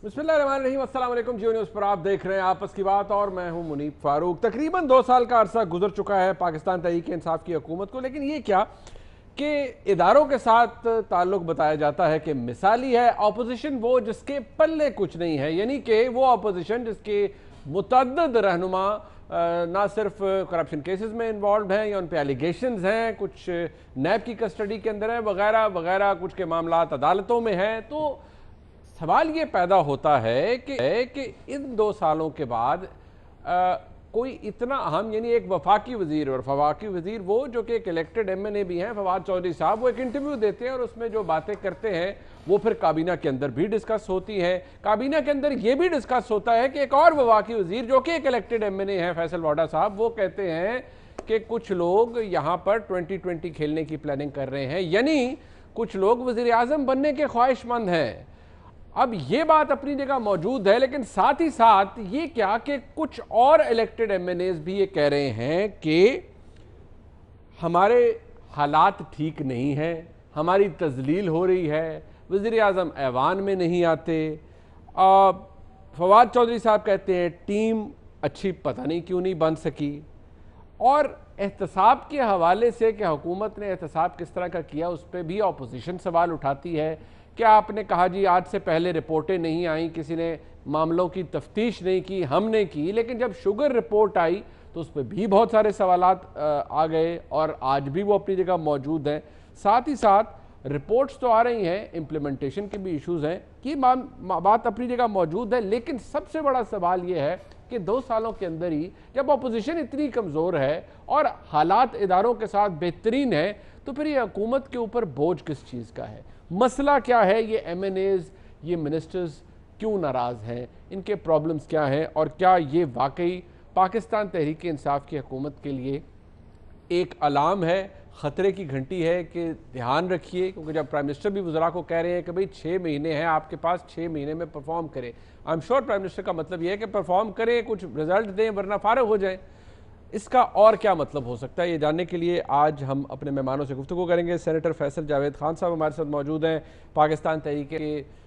बिस्मिल्लाहिर्रहमानिर्रहीम, अस्सलाम वालेकुम। जियो न्यूज़ पर आप देख रहे हैं आपस की बात और मैं हूं मुनीब फारूक। तकरीबन 2 साल का अरसा गुजर चुका है पाकिस्तान तहरीक इंसाफ की हुकूमत को, लेकिन ये क्या कि इदारों के साथ ताल्लुक बताया जाता है कि मिसाली है। अपोजिशन वो जिसके पल्ले कुछ नहीं है, यानी कि वो अपोजिशन जिसके मुतअद्दिद रहनुमा ना सिर्फ करप्शन केसेस में इन्वॉल्व हैं या उन पर एलिगेशंस हैं, कुछ नैब की कस्टडी के अंदर है वगैरह वगैरह, कुछ के मामलात अदालतों में हैं। तो सवाल ये पैदा होता है कि इन 2 सालों के बाद कोई इतना अहम, यानी एक वफाकी वजीर, और वफाकी वजीर वो जो कि एक इलेक्टेड MNA भी हैं, फवाद चौधरी साहब, वो एक इंटरव्यू देते हैं और उसमें जो बातें करते हैं वो फिर काबीना के अंदर भी डिस्कस होती है। काबीना के अंदर ये भी डिस्कस होता है कि एक और वफाकी वजीर जो कि एक इलेक्टेड MNA है, फैसल वाडा साहब, वो कहते हैं कि कुछ लोग यहाँ पर 2020 खेलने की प्लानिंग कर रहे हैं, यानी कुछ लोग वजीर आजम बनने के ख्वाहिशमंद हैं। अब ये बात अपनी जगह मौजूद है, लेकिन साथ ही साथ ये क्या कि कुछ और इलेक्टेड MNAs भी ये कह रहे हैं कि हमारे हालात ठीक नहीं हैं, हमारी तजलील हो रही है, वज़ीर आज़म ऐवान में नहीं आते। फवाद चौधरी साहब कहते हैं टीम अच्छी पता नहीं क्यों नहीं बन सकी। और एहतसाब के हवाले से कि हुकूमत ने एहतसाब किस तरह का किया, उस पर भी अपोजिशन सवाल उठाती है। क्या आपने कहा जी आज से पहले रिपोर्टें नहीं आई, किसी ने मामलों की तफ्तीश नहीं की, हमने की, लेकिन जब शुगर रिपोर्ट आई तो उस पर भी बहुत सारे सवालात आ गए और आज भी वो अपनी जगह मौजूद हैं। साथ ही साथ रिपोर्ट्स तो आ रही हैं, इम्प्लीमेंटेशन के भी इश्यूज़ हैं, कि बात अपनी जगह मौजूद है। लेकिन सबसे बड़ा सवाल ये है कि 2 सालों के अंदर ही जब अपोजिशन इतनी कमज़ोर है और हालात इदारों के साथ बेहतरीन है, तो फिर ये हुकूमत के ऊपर बोझ किस चीज़ का है? मसला क्या है? ये MNAs, ये मिनिस्टर्स क्यों नाराज़ हैं? इनके प्रॉब्लम्स क्या हैं? और क्या ये वाकई पाकिस्तान तहरीक इंसाफ की हुकूमत के लिए एक अलार्म है, ख़तरे की घंटी है कि ध्यान रखिए? क्योंकि जब प्राइम मिनिस्टर भी वज़रा को कह रहे हैं कि भाई 6 महीने हैं आपके पास, 6 महीने में परफॉर्म करें। I am sure prime minister का मतलब ये है कि परफॉर्म करें, कुछ रिजल्ट दें, वरना फारग हो जाएं। इसका और क्या मतलब हो सकता है, ये जानने के लिए आज हम अपने मेहमानों से गुफ्तगू करेंगे। सेनेटर फैसल जावेद खान साहब हमारे साथ मौजूद हैं, पाकिस्तान तहरीक के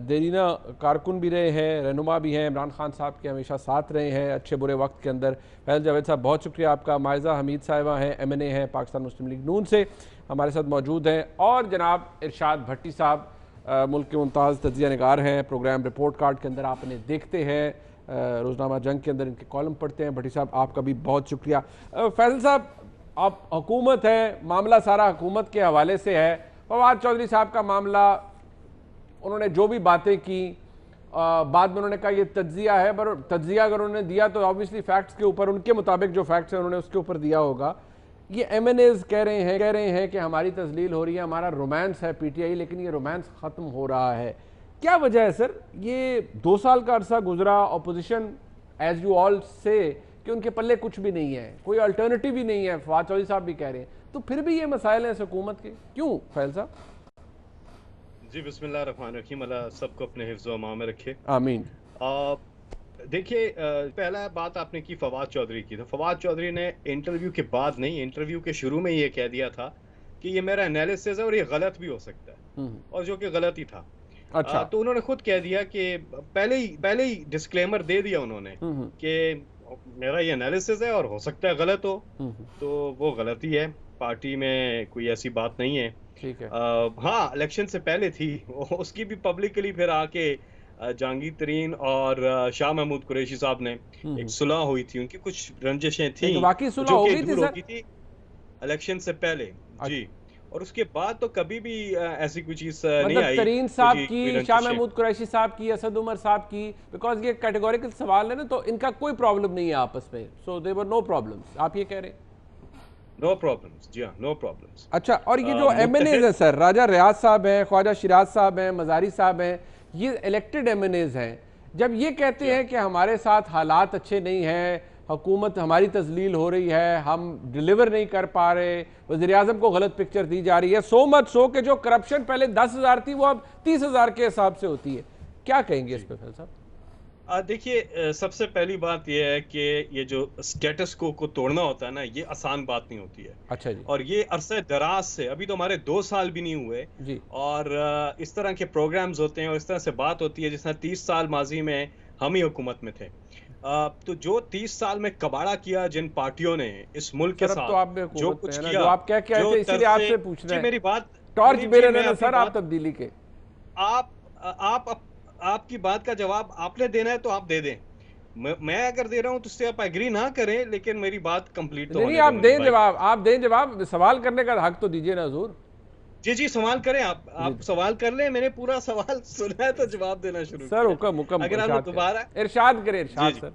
देरीना कारकुन भी रहे हैं, रहनुमा भी हैं, इमरान खान साहब के हमेशा साथ रहे हैं अच्छे बुरे वक्त के अंदर। फैसल जावेद साहब बहुत शुक्रिया आपका। मायज़ा हमीद साहिबा हैं, MNA हैं, पाकिस्तान मुस्लिम लीग नून से, हमारे साथ मौजूद हैं। और जनाब इरशाद भट्टी साहब मुल्क के मुमताज़ तज्ज़िया निगार हैं, प्रोग्राम रिपोर्ट कार्ड के अंदर आप इन्हें देखते हैं, रोज़नामा जंग के अंदर इनके कॉलम पढ़ते हैं। भट्टी साहब आपका भी बहुत शुक्रिया। फैसल साहब, आप हुकूमत है, मामला सारा हुकूमत के हवाले से है। फवाद चौधरी साहब का मामला, उन्होंने जो भी बातें की, बाद में उन्होंने कहा ये तज्जिया है, पर तज्जिया अगर उन्होंने दिया तो ऑब्वियसली फैक्ट्स के ऊपर, उनके मुताबिक जो फैक्ट्स हैं उन्होंने उसके ऊपर दिया होगा। ये MNAs कह रहे हैं कि हमारी तजलील हो रही है, हमारा रोमांस है PTI, लेकिन ये रोमांस ख़त्म हो रहा है। क्या वजह है सर? ये 2 साल का अरसा गुजरा, अपोजिशन एज यू ऑल से कि उनके पल्ले कुछ भी नहीं है, कोई अल्टरनेटिव ही नहीं है, फवाद चौधरी साहब भी कह रहे हैं, तो फिर भी ये मसाइल हैं इस हुकूमत के, क्यों फैल साहब? जी बिस्मिल्लाहिर्रहमानिर्रहीम, अल्लाह सबको अपने हिफ्ज़ व अमान में रखे, आमीन। देखिए, पहला बात आपने की फवाद चौधरी की, तो फवाद चौधरी ने इंटरव्यू के बाद नहीं, इंटरव्यू के शुरू में ये कह दिया था कि ये मेरा एनालिसिस है और ये गलत भी हो सकता है, और जो कि गलत ही था। अच्छा। तो उन्होंने खुद कह दिया कि पहले ही डिस्क्लेमर दे दिया उन्होंने कि मेरा ये एनालिसिस है और हो सकता है गलत हो, तो वो गलत ही है, पार्टी में कोई ऐसी बात नहीं है। ठीक है। हाँ, इलेक्शन से पहले थी उसकी भी पब्लिकली फिर आके जहांगीर तरीन और शाह महमूद कुरैशी साहब ने एक सुलह हुई थी, उनकी कुछ रंजिशें थी सुलह हो गई थी इलेक्शन से पहले जी, और उसके बाद तो कभी भी ऐसी कोई चीज नहीं आई। तरीन साहब की, शाह महमूद कुरैशी साहब की, असद उमर साहब की, बिकॉज ये कैटेगोरिकल सवाल है ना, तो इनका कोई प्रॉब्लम नहीं है आपस में, so there were no problems, आप ये कह रहे हैं? नो प्रॉब्लम्स, जी हाँ, नो प्रॉब्लम्स। अच्छा, और ये जो MNAs हैं सर, राजा रियाज साहब हैं, ख्वाजा शिराज साहब हैं, मजारी साहब हैं, ये इलेक्टेड MNAs हैं, जब ये कहते हैं कि हमारे साथ हालात अच्छे नहीं हैं, हुकूमत हमारी तजलील हो रही है, हम डिलीवर नहीं कर पा रहे, वज़ीर आज़म को गलत पिक्चर दी जा रही है, सो मच सो कि जो करप्शन पहले 10,000 थी वो अब 30,000 के हिसाब से होती है, क्या कहेंगे इस पर फैसल साहब? देखिए, सबसे पहली बात ये है कि ये जो स्टेटस को तोड़ना होता है ना, ये आसान बात नहीं होती है। अच्छा जी। और ये अरसे दराज से, अभी तो हमारे 2 साल भी नहीं हुए, जी। और इस तरह के प्रोग्राम्स होते हैं और इस तरह से बात होती है जिस तरह 30 साल माजी में हम ही हुकूमत में थे। तो जो 30 साल में कबाड़ा किया जिन पार्टियों ने इस मुल्क के सर अब तो साथ, आप भी जो हुकूमत में कुछ है ना, जो किया, आप क्या कह जो थे, इसीलिए तरसे आपसे पूछ रहे जी हैं। मेरी बात, टॉर्च मुनीब जी, बेरर है मैं ना अपनी सर आप बात, तब्दीली के। आप आप आपकी बात का जवाब आपने देना है तो आप दे दें। मैं अगर दे रहा हूं तो उससे आप एग्री ना करें, लेकिन मेरी बात कंप्लीट तो नहीं नहीं, होने दें आप मुनीब दें भाई। जवाब, आप दें जवाब, सवाल करने का हक तो दीजिए ना हुजूर। जी जी, सवाल करें, जी आप सवाल कर लें, मैंने पूरा सवाल सुना है तो जवाब देना शुरू सर, किया। हुक्म हुक्म, अगर आपने इरशाद दोबारा, करें, इरशाद करें, जी इरशाद जी, सर।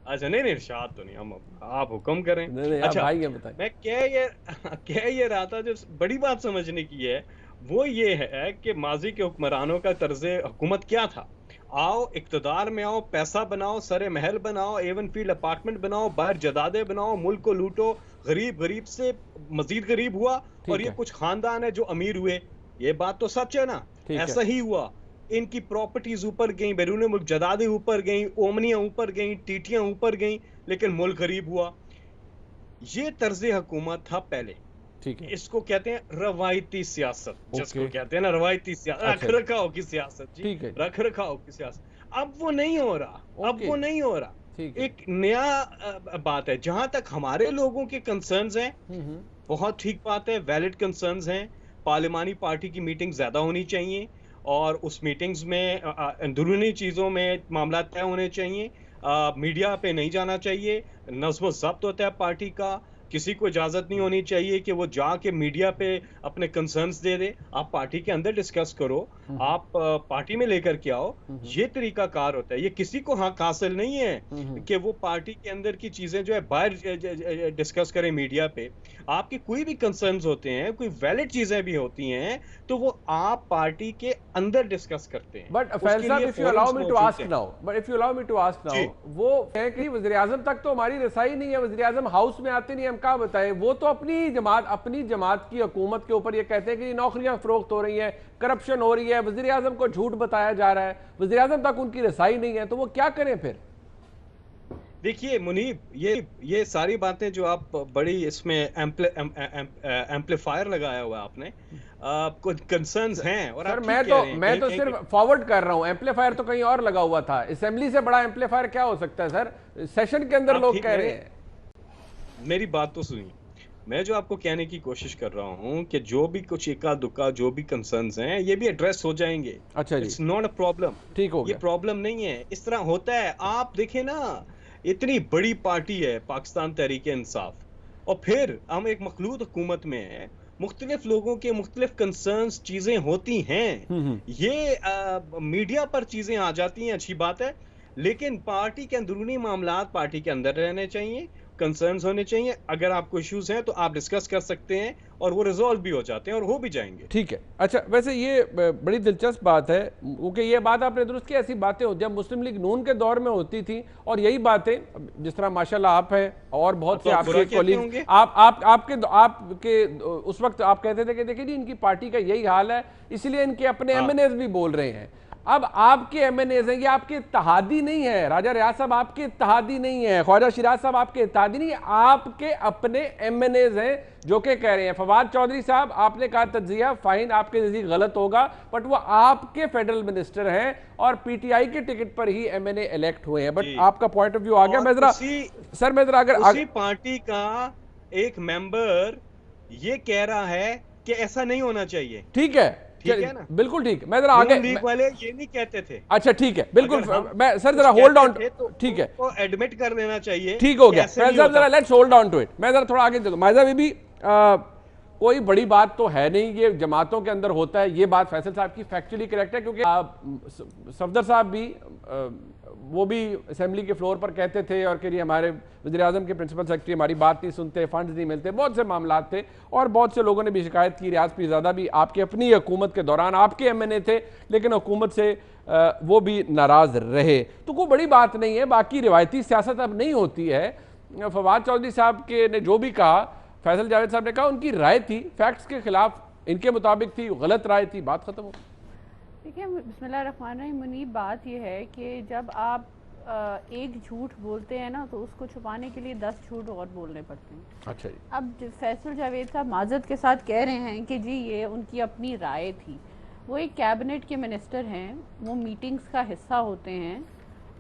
अच्छा, नहीं नहीं, इरशाद तो नहीं, हम आप हुक्म करें। नहीं नहीं, आप अच्छा, भाई हैं, बताएं। मैं कह ये रहा था, जो बड़ी बात समझने की है वो ये है कि माजी के हुक्मरानों का तर्ज हुकूमत क्या था। आओ, इक्तदार में आओ, पैसा बनाओ, सरे महल बनाओ, एवन फील्ड अपार्टमेंट बनाओ, बाहर जदादे बनाओ, मुल्क को लूटो, गरीब गरीब से मजीद गरीब हुआ, और ठीक ये है। कुछ खानदान है जो अमीर हुए। ये बात तो सच है ना, ठीक है। ऐसा ही हुआ। इनकी प्रॉपर्टीज ऊपर गई, बैरून मुल्क जदादे ऊपर गई, ओमनियां ऊपर गई, टीटियां ऊपर गई, लेकिन मुल्क गरीब हुआ। ये तर्ज हुकूमत था पहले। ठीक है। इसको कहते हैं रवायती सियासत, जिसको ओके। कहते हैं ना रवायती सियासत, अच्छा रख जी। रखाव की सियासत जी, ठीक है जी। रख रखाव की सियासत। अब वो नहीं हो रहा, अब ओके वो जी। नहीं हो रहा। ठीक है। एक नया बात है, जहां तक हमारे लोगों के कंसर्न्स हैं, हम्म। बहुत ठीक बात है, वैलिड कंसर्न्स हैं। पार्लिमानी पार्टी की मीटिंग ज्यादा होनी चाहिए, और उस मीटिंग्स में अंदरूनी चीजों में मामला तय होने चाहिए। मीडिया पे नहीं जाना चाहिए, नज्म जब्त होता है पार्टी का। किसी को इजाजत नहीं होनी चाहिए कि वो जाके मीडिया पे अपने कंसर्न्स दे दे। आप पार्टी के अंदर डिस्कस करो, आप पार्टी में लेकर के आओ। ये तरीका कार होता है, ये किसी को हक हासिल नहीं है कि वो पार्टी के अंदर की चीजें जो है बाहर डिस्कस करें मीडिया पे। आपके कोई भी कंसर्न्स होते हैं, कोई वैलिड चीजें भी होती हैं, तो वो आप पार्टी के अंदर डिस्कस करते हैं। बट फैल उसके साहब, लिए if you allow forums me to मौजूद आस्क हैं। Now, but if you allow me to ask now, जी वो है कि वज़ीर आज़म तक तो हमारी रसाई नहीं है, वज़ीर आज़म हाउस में आते नहीं, हम क्या बताएं। वो तो अपनी जमात की हुकूमत के ऊपर ये कहते हैं कि नौकरियां फरोख्त हो रही हैं, करप्शन हो रही है, वज़ीर आज़म को झूठ बताया जा रहा है, वज़ीर आज़म तक उनकी रसाई नहीं है, तो वो क्या करें फिर। देखिए मुनीब, ये सारी बातें जो आप बड़ी इसमें एम्पलीफायर लगाया हुआ है आपने, कुछ कंसर्न्स हैं और सर आप ठीक कह रहे हैं, मैं कहीं तो कहीं सिर्फ फॉरवर्ड कर रहा हूं, एम्पलीफायर तो कहीं और लगा हुआ था। असेंबली से बड़ा एम्पलीफायर क्या हो सकता है सर, सेशन के अंदर आप लोग ठीक, कह रहे हैं। मेरी बात तो सुनिए। मैं जो आपको कहने की कोशिश कर रहा हूं कि जो भी कुछ इक्का दुक्का जो भी कंसर्न्स हैं, ये भी एड्रेस हो जाएंगे। अच्छा जी। It's not a problem. ठीक हो ये गया। प्रॉब्लम नहीं है, इस तरह होता है। आप देखें ना, इतनी बड़ी पार्टी है पाकिस्तान तहरीक इंसाफ, और फिर हम एक मखलूत हुकूमत में हैं, मुख्तलिफ लोगों के मुख्तलिफ कंसर्न्स चीजें होती हैं। ये मीडिया पर चीजें आ जाती हैं, अच्छी बात है, लेकिन पार्टी के अंदरूनी मामलात पार्टी के अंदर रहने चाहिए, कंसर्न्स होने चाहिए। अगर आपको इश्यूज हैं तो आप डिस्कस कर सकते हैं, और वो रिजॉल्व भी हो जाते हैं और हो भी जाएंगे। ठीक है। अच्छा, वैसे ये बड़ी दिलचस्प बात है, क्योंकि ये बात आपने दुरुस्त की, ऐसी बातें होती हैं मुस्लिम लीग नून के दौर में होती थी, और यही बातें जिस तरह माशाल्लाह आप हैं और बहुत से तो आप बुरा आपके कहते कॉलीग, होंगे। आपके उस वक्त आप कहते थे कि देखिए जी इनकी पार्टी का यही हाल है, इसलिए इनके अपने हाँ, एमएनएज भी बोल रहे हैं। अब आपके एमएनएज हैं, ये आपके इत्तेहादी नहीं है, राजा रियाज साहब आपके इत्तेहादी नहीं है, ख्वाजा शिराज साहब आपके इत्तेहादी नहीं है, आपके अपने एमएनएज हैं जो कि कह रहे हैं। फवाद चौधरी साहब, आपने कहा तज्जिया फाइन आपके नजदीक गलत होगा, बट वो आपके फेडरल मिनिस्टर हैं और पीटीआई के टिकट पर ही एमएनए इलेक्ट हुए हैं। बट आपका पॉइंट ऑफ व्यू आ गया। मैं जरा सर, मैं जरा अगर उसी पार्टी का एक मेंबर ये कह रहा है कि ऐसा नहीं होना चाहिए। ठीक है, ठीक है ना, बिल्कुल ठीक। मैं जरा आगे, लीग वाले ये नहीं कहते थे। अच्छा ठीक है, बिल्कुल। मैं सर जरा कुछ होल्ड ऑन, कहते थे तो ठीक है, वो एडमिट कर लेना चाहिए। ठीक हो गया। ऐसे नहीं फैसल होता। जरा let's hold on to it. मैं जरा थोड़ा आगे चलूं। माइजा बीबी, कोई बड़ी बात तो है नहीं, ये जमातों के अंदर होता है, ये बात फैसल साहब की फैक्चुअली करेक्ट है, क्योंकि सफदर साहब भी वो भी असेंबली के फ्लोर पर कहते थे और कि हमारे वज़ीर आज़म के प्रिंसिपल सेक्रेटरी हमारी बात नहीं सुनते, फंड्स नहीं मिलते, बहुत से मामला थे, और बहुत से लोगों ने भी शिकायत की। रियाज पीरज़ादा भी आपकी अपनी हुकूमत के दौरान आपके एमएनए थे, लेकिन हुकूमत से वो भी नाराज़ रहे, तो कोई बड़ी बात नहीं है। बाकी रिवायती सियासत अब नहीं होती है। फवाद चौधरी साहब के ने जो भी कहा, फैसल जावेद साहब ने कहा, उनकी राय थी, फैक्ट्स के खिलाफ इनके मुताबिक थी, गलत राय थी, बात खत्म हो। देखिए, बिस्मिल्लाहिर्रहमानिर्रहीम, मुनीब, बात यह है कि जब आप एक झूठ बोलते हैं ना, तो उसको छुपाने के लिए 10 झूठ और बोलने पड़ते हैं। अच्छा जी। अब फैसल जावेद साहब माजरत के साथ कह रहे हैं कि जी ये उनकी अपनी राय थी। वो एक कैबिनेट के मिनिस्टर हैं, वो मीटिंग्स का हिस्सा होते हैं,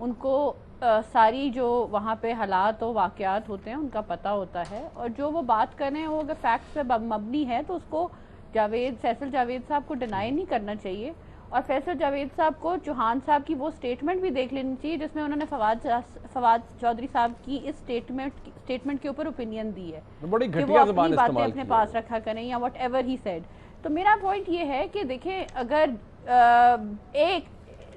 उनको सारी जो वहाँ पे हालात और वाक़यात होते हैं उनका पता होता है, और जो वो बात कर रहे हैं वो अगर फैक्ट्स पे मबनी है तो उसको फैसल जावेद साहब को डिनाई नहीं करना चाहिए। और फैसल जावेद साहब को चौहान साहब की वो स्टेटमेंट भी देख लेनी चाहिए जिसमें उन्होंने फवाद चौधरी साहब की इस स्टेटमेंट के ऊपर ओपिनियन दी है, बड़ी कि वो घटिया अपनी ज़बान बातें इस्तेमाल अपने की पास है। रखा करें या वट एवर ही सेड। तो मेरा पॉइंट ये है कि देखें, अगर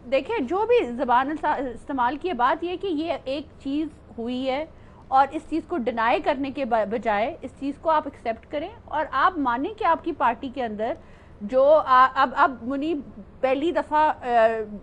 देखें जो भी ज़बान इस्तेमाल की है, बात ये कि ये एक चीज़ हुई है और इस चीज़ को डिनाई करने के बजाय इस चीज़ को आप एक्सेप्ट करें और आप मानें कि आपकी पार्टी के अंदर जो अब मुनीब पहली दफ़ा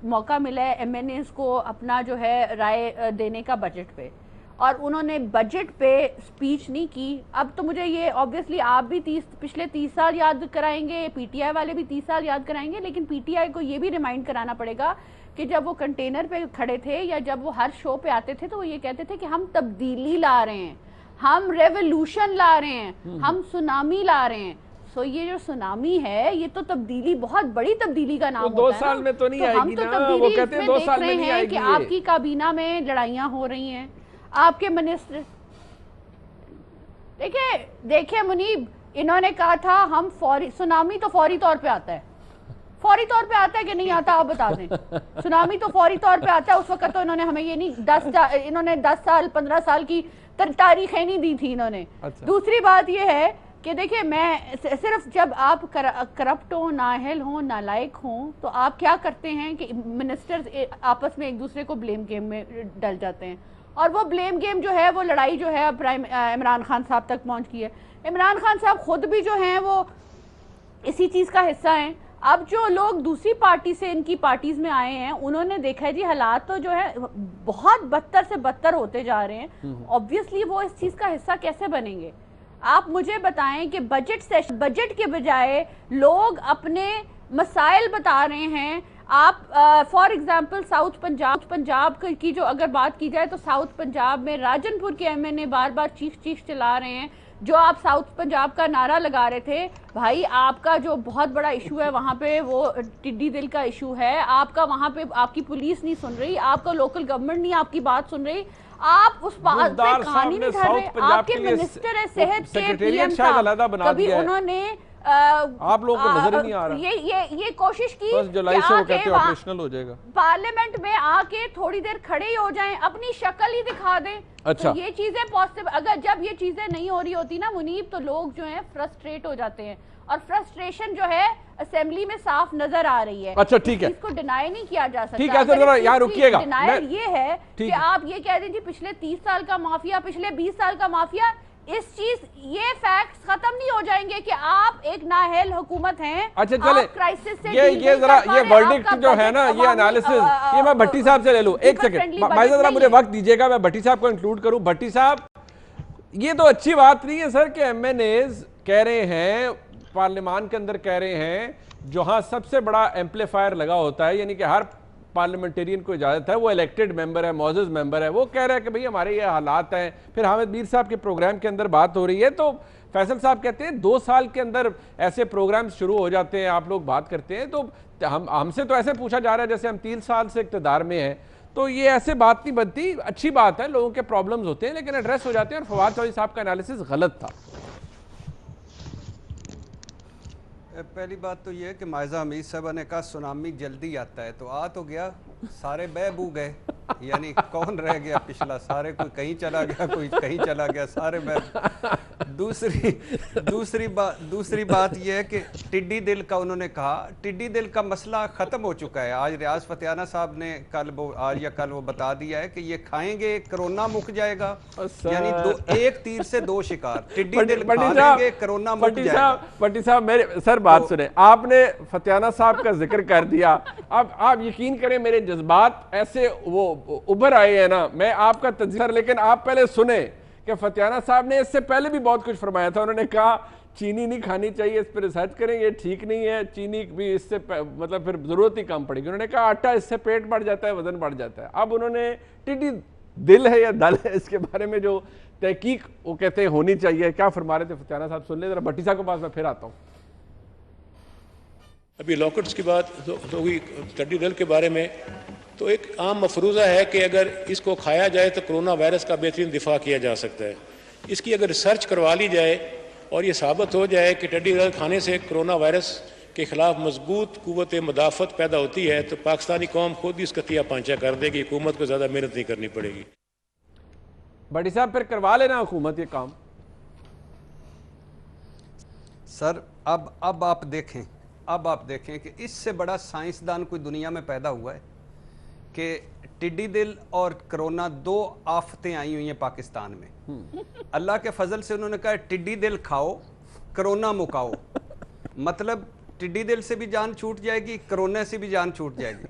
मौका मिला है एमएनएस को अपना जो है राय देने का बजट पे, और उन्होंने बजट पे स्पीच नहीं की। अब तो मुझे ये ऑब्वियसली आप भी पिछले 30 साल याद कराएंगे, पीटीआई वाले भी 30 साल याद कराएंगे, लेकिन पीटीआई को ये भी रिमाइंड कराना पड़ेगा कि जब वो कंटेनर पे खड़े थे या जब वो हर शो पे आते थे तो वो ये कहते थे कि हम तब्दीली ला रहे हैं, हम रेवोल्यूशन ला रहे हैं, हम सुनामी ला रहे हैं। सो ये जो सुनामी है ये तो तब्दीली, बहुत बड़ी तब्दीली का नाम तो होता है 2 साल में तो नहीं तो आएगी हम तो ना, तब्दीली वो कहते हैं 2 देख साल में रहे नहीं हैं आएगी कि ये। आपकी काबीना में लड़ाइयाँ हो रही हैं, आपके मिनिस्टर। देखिए मुनीब, इन्होंने कहा था हम फौरी, सुनामी तो फौरी तौर पे आता है, फौरी तौर पे आता है कि नहीं आता आप बता दें। सुनामी तो फौरी तौर पे आता है। उस वक्त तो इन्होंने हमें ये नहीं 10 साल 15 साल की तारीखें नहीं दी थी इन्होंने। अच्छा। दूसरी बात ये है कि देखिए, मैं सिर्फ जब आप करप्ट हो, नाअहल हो, नालायक हो, तो आप क्या करते हैं कि मिनिस्टर्स आपस में एक दूसरे को ब्लेम गेम में डल जाते हैं, और वो ब्लेम गेम जो है, वो लड़ाई जो है इमरान खान साहब तक पहुंच गई है। इमरान खान साहब खुद भी जो हैं वो इसी चीज़ का हिस्सा हैं। अब जो लोग दूसरी पार्टी से इनकी पार्टीज में आए हैं, उन्होंने देखा है जी हालात तो जो है बहुत बदतर से बदतर होते जा रहे हैं। ऑब्वियसली वो इस चीज़ का हिस्सा कैसे बनेंगे? आप मुझे बताएं कि बजट के बजाय लोग अपने मसाइल बता रहे हैं। आप फॉर एग्जांपल साउथ पंजाब की जो अगर बात की जाए तो साउथ पंजाब में राजनपुर के एमएनए बार बार चीख चला रहे हैं। जो आप साउथ पंजाब का नारा लगा रहे थे, भाई आपका जो बहुत बड़ा इशू है वहाँ पे वो टिड्डी दिल का इशू है, आपका वहाँ पे आपकी पुलिस नहीं सुन रही, आपका लोकल गवर्नमेंट नहीं आपकी बात सुन रही, आप उस बात पे कहानी नहीं धर रहे। आपके मिनिस्टर है सेहत के पीएम साहब, कभी उन्होंने आप लोगों को नजर ही नहीं आ रहा। ये कोशिश की बस जुलाई से वो कहते हैं ऑपरेशनल हो जाएगा, पार्लियामेंट में आके थोड़ी देर खड़े ही हो जाएं, अपनी शक्ल ही दिखा दें। अच्छा। तो ये चीजें पॉसिबल, अगर जब ये चीजें नहीं हो रही होती ना मुनीब, तो लोग जो हैं फ्रस्ट्रेट हो जाते हैं, और फ्रस्ट्रेशन जो है असेंबली में साफ नजर आ रही है। अच्छा ठीक है, इसको डिनाई नहीं किया जा सकता। ठीक है सर, जरा यहाँ रुकिएगा। डिनायल ये है कि आप ये कह दीजिए पिछले 30 साल का माफिया, पिछले 20 साल का माफिया, इस चीज ये फैक्ट्स खत्म नहीं हो जाएंगे कि आप एक नाअहल हुकूमत हैं। अच्छा चले, क्राइसिस से ये जरा ये वर्डिक्ट जो है ना, ये एनालिसिस, ये मैं भट्टी साहब से ले लूं। एक सेकंड भाई, जरा मुझे वक्त दीजिएगा, मैं भट्टी साहब को इंक्लूड करूं। भट्टी साहब, ये तो अच्छी बात नहीं है सर कि एमएनएज कह रहे हैं, पार्लियामान के अंदर कह रहे हैं, जहां सबसे बड़ा एम्पलीफायर लगा होता है, यानी कि हर पार्लियामेंटेरियन को इजाजत है, वो इलेक्टेड मेंबर है, मौजूद मेंबर है, वो कह रहा है कि भाई हमारे ये हालात हैं। फिर हामिद मीर साहब के प्रोग्राम के अंदर बात हो रही है, तो फैसल साहब कहते हैं 2 साल के अंदर ऐसे प्रोग्राम शुरू हो जाते हैं, आप लोग बात करते हैं, तो हमसे तो ऐसे पूछा जा रहा है जैसे हम 3 साल से इक़्तिदार में हैं, तो ये ऐसे बात नहीं बनती। अच्छी बात है, लोगों के प्रॉब्लम्स होते हैं लेकिन एड्रेस हो जाते हैं, और फवाद चौधरी साहब का एनालिसिस गलत था। पहली बात तो ये है कि मायजा हमीद साहब ने कहा सुनामी जल्दी आता है, तो आ तो गया, सारे बहबू गए, यानी कौन रह गया पिछला, सारे कोई कहीं चला गया, कोई कहीं चला गया, सारे बह। दूसरी बात यह है कि टिड्डी दिल का उन्होंने कहा, टिड्डी दिल का मसला ख़त्म हो चुका है। आज रियाज फतेहाना साहब ने आज या कल वो बता दिया है कि ये खाएंगे कोरोना मुक जाएगा, यानी एक तीर से 2 शिकार, टिड्डी दिल खा लेंगे, कोरोना मुक जाएगा। पट्टी साहब मेरे सर बात सुने, आपने फतेहाना साहब का जिक्र कर दिया, अब आप यकीन करें मेरे जज्बात ऐसे वो उभर आए हैं ना, मैं आपका तज्जिया, लेकिन आप पहले सुने कि फतेहाना साहब ने इससे पहले भी बहुत कुछ फरमाया था। उन्होंने कहा चीनी नहीं खानी चाहिए, इस पर रिसर्च करेंगे, ठीक नहीं है चीनी भी, इससे मतलब फिर ज़रूरत ही कम पड़ेगी। उन्होंने कहा आटा इससे पेट बढ़ जाता है, वजन बढ़ जाता है। अब उन्होंने टिड्डी दिल है या दल है, इसके बारे में जो तहकीक वो कहते हैं होनी चाहिए। क्या फरमा रहे थे फतियाना साहब, सुन ले जरा। भट्टी साहब के पास मैं फिर आता हूँ। अभी लॉकडाउन की बात होगी टिड्डी दल के बारे में, तो एक आम मफरूज़ा है कि अगर इसको खाया जाए तो कोरोना वायरस का बेहतरीन दिफा किया जा सकता है। इसकी अगर रिसर्च करवा ली जाए और ये साबित हो जाए कि टिड्डी दल खाने से कोरोना वायरस के खिलाफ मजबूत कुव्वत मुदाफ़त पैदा होती है, तो पाकिस्तानी कौम खुद ही इसका तिया पांचा कर देगी, हुकूमत को ज़्यादा मेहनत नहीं करनी पड़ेगी। बड़ी साहब फिर करवा लेना हुकूमत ये काम। सर अब आप देखें कि इससे बड़ा साइंसदान कोई दुनिया में पैदा हुआ है कि टिड्डी दिल और कोरोना दो आफतें आई हुई हैं पाकिस्तान में। अल्लाह के फजल से उन्होंने कहा टिड्डी दिल खाओ, कोरोना मुकाओ। मतलब टिड्डी दिल से भी जान छूट जाएगी, कोरोना से भी जान छूट जाएगी।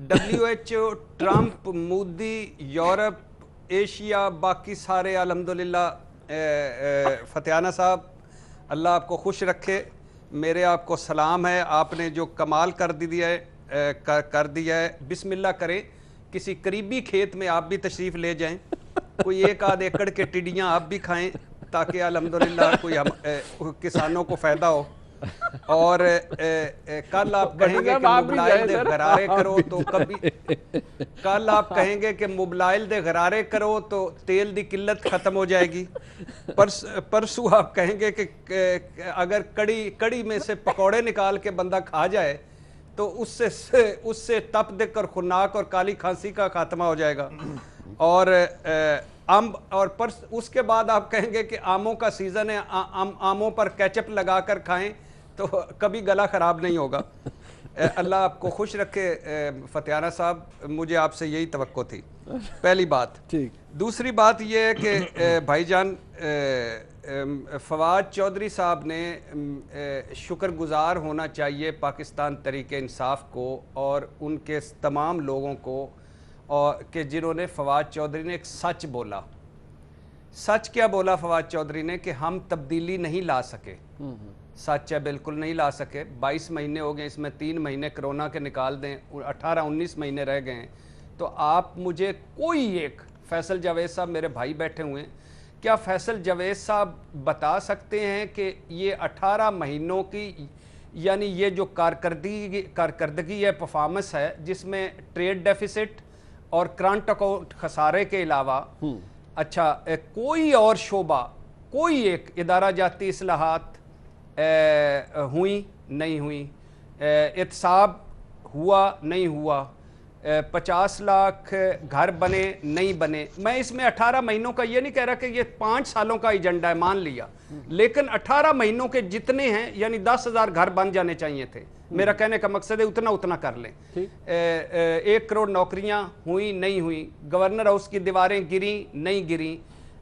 WHO, Trump, Modi, Europe, Asia, बाकी सारे अल्हम्दुलिल्लाह। फतियाना साहब अल्लाह आपको खुश रखे, मेरे आपको सलाम है, आपने जो कमाल कर दिया है। बिस्मिल्लाह करें, किसी करीबी खेत में आप भी तशरीफ़ ले जाएं, कोई 1 आध एकड़ के टिड्डियाँ आप भी खाएं, ताकि अल्हम्दुलिल्लाह कोई किसानों को फ़ायदा हो। और कल आप कहेंगे कि मोबाइल दे गरारे करो तो कल आप कहेंगे कि मोबाइल दे गरारे करो तो तेल दी किल्लत ख़त्म हो जाएगी। परसों आप कहेंगे कि अगर कड़ी में से पकौड़े निकाल के बंदा खा जाए तो उससे तप दिक और खुन्नाक और काली खांसी का खात्मा हो जाएगा। और उसके बाद आप कहेंगे कि आमों का सीज़न है, आमों पर केचप लगा कर खाएं तो कभी गला ख़राब नहीं होगा। अल्लाह आपको खुश रखे फतियाना साहब, मुझे आपसे यही तवक्को थी, पहली बात। ठीक। दूसरी बात यह है कि भाईजान फवाद चौधरी साहब ने शुक्रगुजार होना चाहिए पाकिस्तान तरीके इंसाफ को और उनके तमाम लोगों को, और कि जिन्होंने फवाद चौधरी ने एक सच बोला। सच क्या बोला फवाद चौधरी ने कि हम तब्दीली नहीं ला सके। सच है, बिल्कुल नहीं ला सके। 22 महीने हो गए, इसमें 3 महीने कोरोना के निकाल दें, 18-19 महीने रह गए हैं। तो आप मुझे कोई एक, फैसल जावेद साहब मेरे भाई बैठे हुए हैं, क्या फैसल जावेद साहब बता सकते हैं कि ये 18 महीनों की, यानी ये जो कारकर्दगी है, परफॉर्मेंस है, जिसमें ट्रेड डेफिसिट और करंट अकाउंट खसारे के अलावा अच्छा कोई और शोबा, कोई एक इदारा जाती इस्लाहात हुई नहीं हुई, एहतसाब हुआ नहीं हुआ, 50 लाख घर बने नहीं बने। मैं इसमें 18 महीनों का ये नहीं कह रहा कि ये 5 सालों का एजेंडा है, मान लिया, लेकिन 18 महीनों के जितने हैं, यानी 10,000 घर बन जाने चाहिए थे। मेरा कहने का मकसद है उतना कर लें। 1 करोड़ नौकरियां हुई नहीं हुई, गवर्नर हाउस की दीवारें गिरी नहीं गिरी,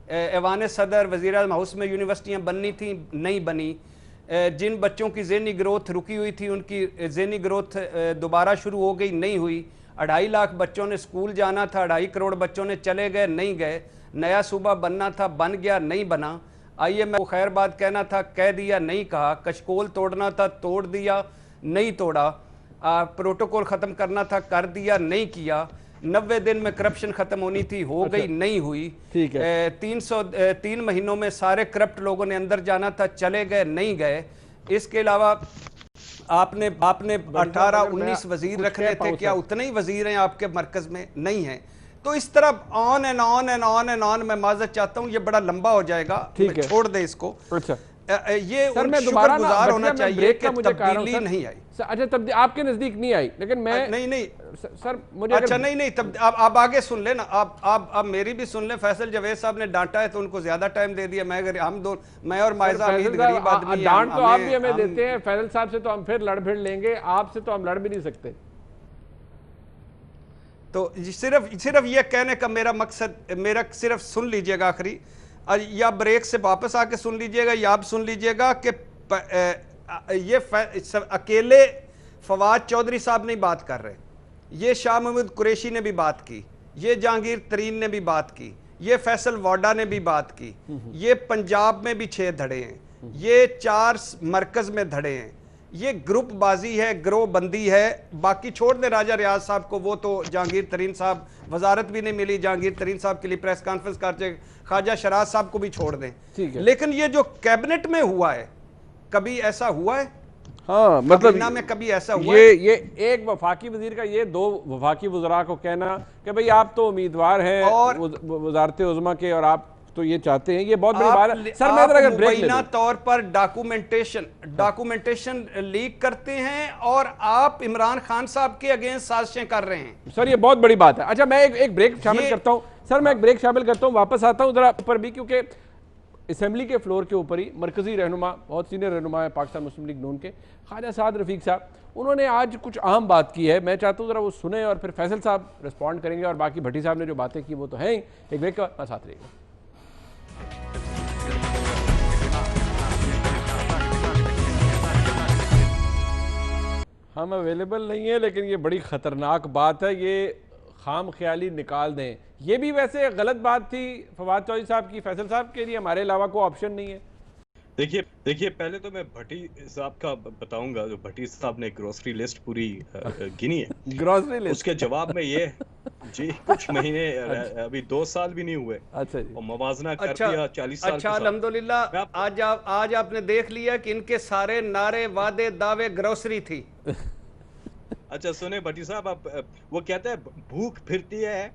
ऐवान सदर वज़ीर आज़म हाउस में यूनिवर्सिटियां बननी थी नहीं बनी, जिन बच्चों की ज़हनी ग्रोथ रुकी हुई थी उनकी ज़हनी ग्रोथ दोबारा शुरू हो गई नहीं हुई, 2.5 लाख बच्चों ने स्कूल जाना था, 2.5 करोड़ बच्चों ने चले गए नहीं गए, नया सूबा बनना था बन गया नहीं बना, IMF को खैर बात कहना था कह दिया नहीं कहा, कशकोल तोड़ना था तोड़ दिया नहीं तोड़ा, प्रोटोकॉल ख़त्म करना था कर दिया नहीं किया, 90 दिन में करप्शन खत्म होनी थी हो गई नहीं हुई, ठीक है, 3 महीनों में सारे करप्ट लोगों ने अंदर जाना था चले गए नहीं गए। इसके अलावा आपने 18-19 वजीर रखने थे, क्या उतने ही वजीर हैं आपके मरकज में? नहीं है। तो इस तरह on and on and on and on. मैं माजरत चाहता हूँ, ये बड़ा लंबा हो जाएगा, छोड़ दे इसको। अच्छा, ये शुक्रगुजार होना चाहिए कि तब्दीली नहीं आई। अच्छा, तब आपके नजदीक नहीं आई, लेकिन मैं नहीं सर मुझे अच्छा नहीं तब आप आगे सुन ले ना, आप मेरी भी सुन ले। फैसल जावेद साहब ने डांटा है तो उनको ज्यादा टाइम दे दिया। मैं और मायजा हमीद गरीब आदमी हैं। डांट तो आप भी हमें देते हैं, फैसल साहब से तो हम फिर लड़ भिड़ लेंगे, आपसे तो हम लड़ भी नहीं सकते। तो सिर्फ ये कहने का मेरा मकसद, मेरा सिर्फ सुन लीजिएगा आखिरी, या ब्रेक से वापस आके सुन लीजिएगा, या आप सुन लीजिएगा कि ये अकेले फवाद चौधरी साहब नहीं बात कर रहे, ये शाह महमूद कुरैशी ने भी बात की, ये जहांगीर तरीन ने भी बात की, ये फैसल वाडा ने भी बात की, ये पंजाब में भी 6 धड़े हैं, ये 4 मरकज में धड़े हैं। ये ग्रुप बाजी है, ग्रोह बंदी है। बाकी छोड़ दे राजा रियाज साहब को, वो तो जहांगीर तरीन साहब, वजारत भी नहीं मिली जहांगीर तरीन साहब के लिए, प्रेस कॉन्फ्रेंस करते, ख्वाजा शराज साहब को भी छोड़ दें। लेकिन ये जो कैबिनेट में हुआ है, कभी ऐसा हुआ है? हाँ, मतलब में कभी ऐसा हुआ ये एक वफाकी वजीर का ये 2 वफाकी वज़रा को कहना कि भाई आप तो उम्मीदवार हैं और वजारत उज़्मा के और आप तो ये चाहते हैं, ये बहुत बड़ी बात है। सर मैं अगर ब्रेक ले लूं, तौर पर डॉक्यूमेंटेशन लीक करते हैं और आप इमरान खान साहब के अगेंस्ट साजिशें कर रहे हैं। सर ये बहुत बड़ी बात है। अच्छा मैं एक ब्रेक शामिल करता हूं सर, मैं एक ब्रेक शामिल करता हूं, वापस आता हूं जरा ऊपर भी, क्योंकि असेंबली के फ्लोर के ऊपर ही मरकजी रहनुमा, बहुत सीनियर रहनुमा है पाकिस्तान मुस्लिम लीग नून के, ख्वाजा साद रफीक साहब, उन्होंने आज कुछ अहम बात की है। मैं चाहता हूँ जरा वो सुने और फिर फैसल साहब रिस्पॉन्ड करेंगे और बाकी भट्टी साहब ने जो बातें की वो तो हैं ही। एक ब्रेक का साथ रहेगा। हम अवेलेबल नहीं है, लेकिन ये बड़ी ख़तरनाक बात है, ये खाम ख्याली निकाल दें। ये भी वैसे गलत बात थी फवाद चौधरी साहब की, फैसल साहब के लिए हमारे अलावा कोई ऑप्शन नहीं है। देखिए पहले तो मैं भट्टी साहब का बताऊंगा, जो भट्टी साहब ने ग्रोसरी लिस्ट पूरी गिनी है ग्रोसरी लिस्ट, उसके जवाब में ये जी कुछ महीने अभी 2 साल भी नहीं हुए। अच्छा जी, और मवाजना कर दिया 40 साल। अच्छा अल्हम्दुलिल्लाह, आज आपने देख लिया कि इनके सारे नारे, वादे, दावे ग्रोसरी थी। अच्छा सुने भट्टी साहब, आप वो कहते हैं भूख फिरती है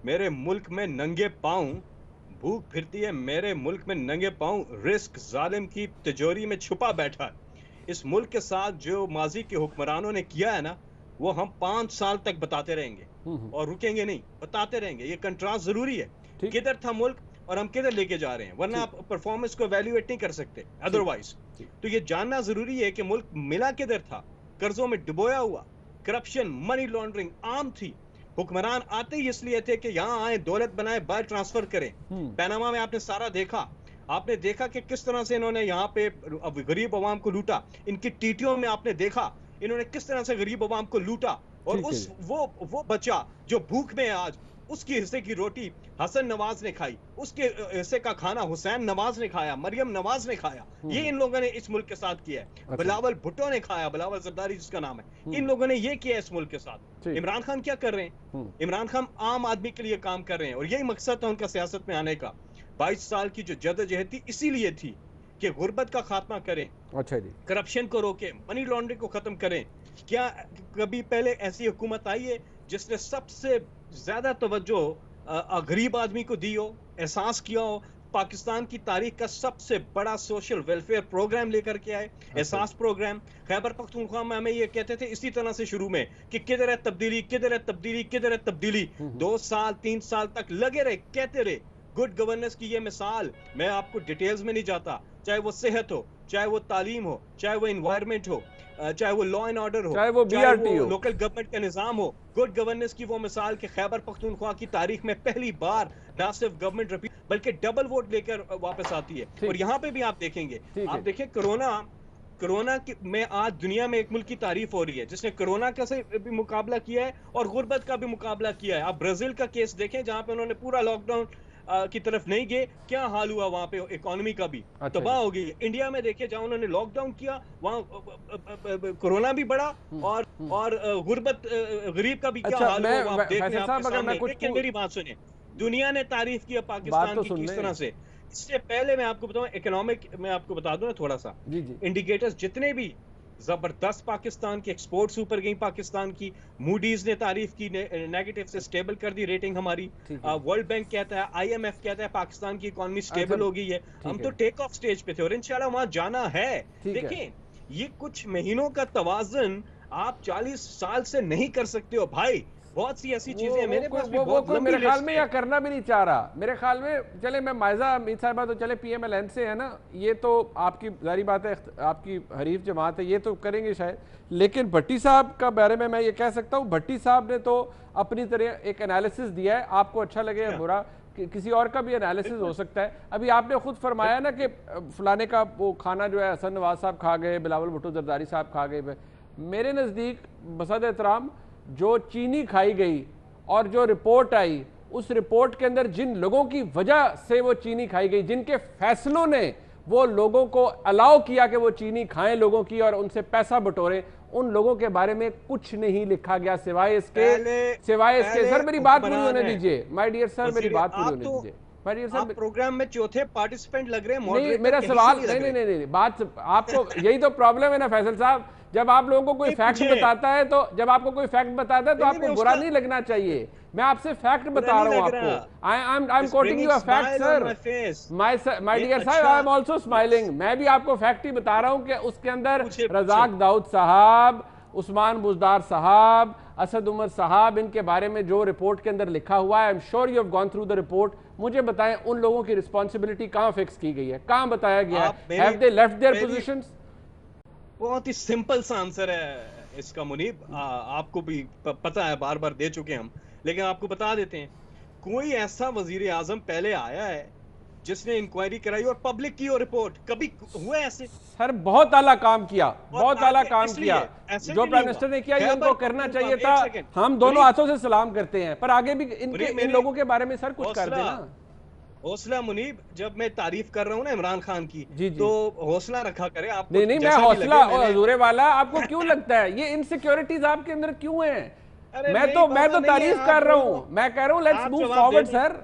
मेरे मुल्क में नंगे पाँव, भूख फिरती है मेरे मुल्क में नंगे पाँव, रिस्क जालिम की तिजोरी में छुपा बैठा है। इस मुल्क के साथ जो माजी के हुक्मरानों ने किया है ना, वो हम 5 साल तक बताते रहेंगे और रुकेंगे नहीं, बताते रहेंगे। ये कंट्रास्ट जरूरी है, किधर था मुल्क और हम किधर लेके जा रहे हैं, वरना आप परफॉर्मेंस को एवेल्युएट नहीं कर सकते अदरवाइज। तो ये जानना जरूरी है कि मुल्क मिला किधर था, कर्जों में डुबोया हुआ, करप्शन, मनी लॉन्ड्रिंग आम थी। हुक्मरान आते ही इसलिए थे कि यहाँ आए, दौलत बनाए, बाहर ट्रांसफर करें। पैनामा में आपने सारा देखा, आपने देखा कि किस तरह से इन्होंने यहाँ पे गरीब अवाम को लूटा। इनकी टीटियों में आपने देखा इन्होंने किस तरह से गरीब अवाम को लूटा। और उस वो बच्चा जो भूख में है आज, उसके हिस्से की रोटी हसन नवाज ने खाई, उसके हिस्से का खाना हुसैन नवाज ने खाया, मरियम नवाज ने खाया। ये इन लोगों ने इस मुल्क के साथ किया है। बिलावल भुट्टो ने खाया, बिलावल जरदारी जिसका नाम है, इन लोगों ने ये किया इस मुल्क के साथ। इमरान खान क्या कर रहे हैं? इमरान खान आम आदमी के लिए काम कर रहे हैं और यही मकसद था उनका सियासत में आने का। 22 साल की जो जद्दोजहद थी इसीलिए थी कि गुर्बत का खात्मा करें, अच्छा जी, करप्शन को रोकें, मनी लॉन्ड्रिंग को खत्म करें। क्या कभी पहले ऐसी हुकूमत आई है जिसने सबसे ज्यादा तवज्जो गरीब आदमी को दी हो, एहसास किया हो? पाकिस्तान की तारीख का सबसे बड़ा सोशल वेलफेयर प्रोग्राम लेकर के आए, एहसास प्रोग्राम। खैबर पख्तूनख्वा में हमें ये कहते थे इसी तरह से शुरू में कि किधर है तब्दीली, किधर है तब्दीली, किधर है तब्दीली। 2 साल 3 साल तक लगे रहे, कहते रहे। गुड गवर्नेंस की ये मिसाल, मैं आपको डिटेल्स में नहीं जाता, चाहे वो सेहत हो, चाहे वो तालीम हो, चाहे वो एनवायरनमेंट हो, चाहे वो लॉ एंड ऑर्डर हो, चाहे वो BRT हो, लोकल गवर्नमेंट का निजाम हो। गुड गवर्नेंस की वो मिसाल कि खैबर पख्तूनख्वा की तारीख में पहली बार ना सिर्फ गवर्नमेंट रिपीट बल्कि डबल वोट लेकर वापस आती है। और यहाँ पे भी आप देखेंगे, आप देखें कोरोना में आज दुनिया में एक मुल्क की तारीफ हो रही है जिसने कोरोना का से भी मुकाबला किया है और गुर्बत का भी मुकाबला किया है। आप ब्राजील का केस देखें जहां पे उन्होंने पूरा लॉकडाउन की तरफ नहीं गए, क्या हाल हुआ वहां पे, इकोनॉमी का भी तबाह हो गई। इंडिया में देखिए जहां उन्होंने लॉकडाउन किया वहां कोरोना भी बढ़ा और गुर्बत गरीब का भी क्या हाल हुआ आप देख रहे हैं आपके सामने। लेकिन मेरी बात सुनिए, दुनिया ने तारीफ किया पाकिस्तान की किस तरह से। इससे पहले मैं आपको बताऊं इकोनॉमिक, मैं आपको बता दूं ना थोड़ा सा इंडिकेटर्स जितने भी जबरदस्त पाकिस्तान की, एक्सपोर्ट्स ऊपर गई पाकिस्तान की, मूडीज ने तारीफ की, नेगेटिव से स्टेबल कर दी रेटिंग हमारी। वर्ल्ड बैंक कहता है, IMF कहता है पाकिस्तान की इकोनॉमी स्टेबल हो गई है। हम तो टेक ऑफ स्टेज पे थे और इंशाल्लाह वहां जाना है। देखें ये कुछ महीनों का तवाज़ुन आप 40 साल से नहीं कर सकते हो भाई। बहुत सी ऐसी चीजें मेरे पास भी बहुत लंबी मेरे ख्याल में या करना भी नहीं चाह रहा मेरे ख्याल में। चले मैं मायजा मीर साहिबा तो चले PMLN से है ना, ये तो आपकी जारी बात है, आपकी हरीफ जमात है, ये तो करेंगे शायद। लेकिन भट्टी साहब का बारे में मैं ये कह सकता हूँ, भट्टी साहब ने तो अपनी तरह एक एनालिसिस दिया है, आपको अच्छा लगे या बुरा, किसी और का भी एनालिसिस हो सकता है। अभी आपने खुद फरमाया ना कि फलाने का वो खाना जो है हसन नवाज साहब खा गए, बिलावल भुट्टो जरदारी साहब खा गए। मेरे नज़दीक बसद एहतराम जो चीनी खाई गई और जो रिपोर्ट आई, उस रिपोर्ट के अंदर जिन लोगों की वजह से वो चीनी खाई गई, जिनके फैसलों ने वो लोगों को अलाउ किया कि वो चीनी खाएं लोगों की और उनसे पैसा बटोरें, उन लोगों के बारे में कुछ नहीं लिखा गया सिवाय इसके सर मेरी बात पूरी होने दीजिए माय डियर सर, मेरी बात पूरी होने दीजिए माय डियर सर। प्रोग्राम में चौथे पार्टिसिपेंट लग रहे हैं, नहीं मेरा सवाल नहीं बात आपको यही तो प्रॉब्लम है ना फैसल साहब, जब आप लोगों को कोई फैक्ट बताता है तो आपको बुरा नहीं लगना चाहिए। मैं आपसे फैक्ट बता रहा हूं आपको, I am quoting you a fact sir, my dear sir, I am also smiling. मैं भी आपको फैक्ट ही बता रहा हूं कि उसके अंदर रजाक दाऊद साहब, उस्मान बुजदार साहब, असद उमर साहब, इनके बारे में जो रिपोर्ट के अंदर लिखा हुआ है, I am sure you have gone through the report. मुझे बताएं उन लोगों की रिस्पॉन्सिबिलिटी कहां फिक्स की गई है, कहां बताया गया है, have they left their positions? बहुत ही सिंपल सा आंसर है इसका मुनीब, आपको भी पता है, बार बार दे चुके हम, लेकिन आपको बता देते हैं। कोई ऐसा वजीर आजम पहले आया है जिसने इंक्वायरी कराई और पब्लिक की और रिपोर्ट? कभी हुआ ऐसे? सर बहुत आला काम किया, बहुत आला काम किया जो प्राइम मिनिस्टर ने किया, ये उनको करना चाहिए था। हम दोनों हाथों से सलाम करते हैं, पर आगे भी इन लोगों के बारे में सर कुछ कर देना। हौसला मुनीब, जब मैं तारीफ कर रहा हूँ ना इमरान खान की, तो हौसला रखा करे आप। नहीं मैं हौसला हजूरे वाला आपको क्यों लगता है? ये इनसिक्योरिटीज आपके अंदर क्यों है? मैं तो तारीफ कर रहा हूँ, मैं कह रहा हूँ लेट्स मूव फॉरवर्ड सर।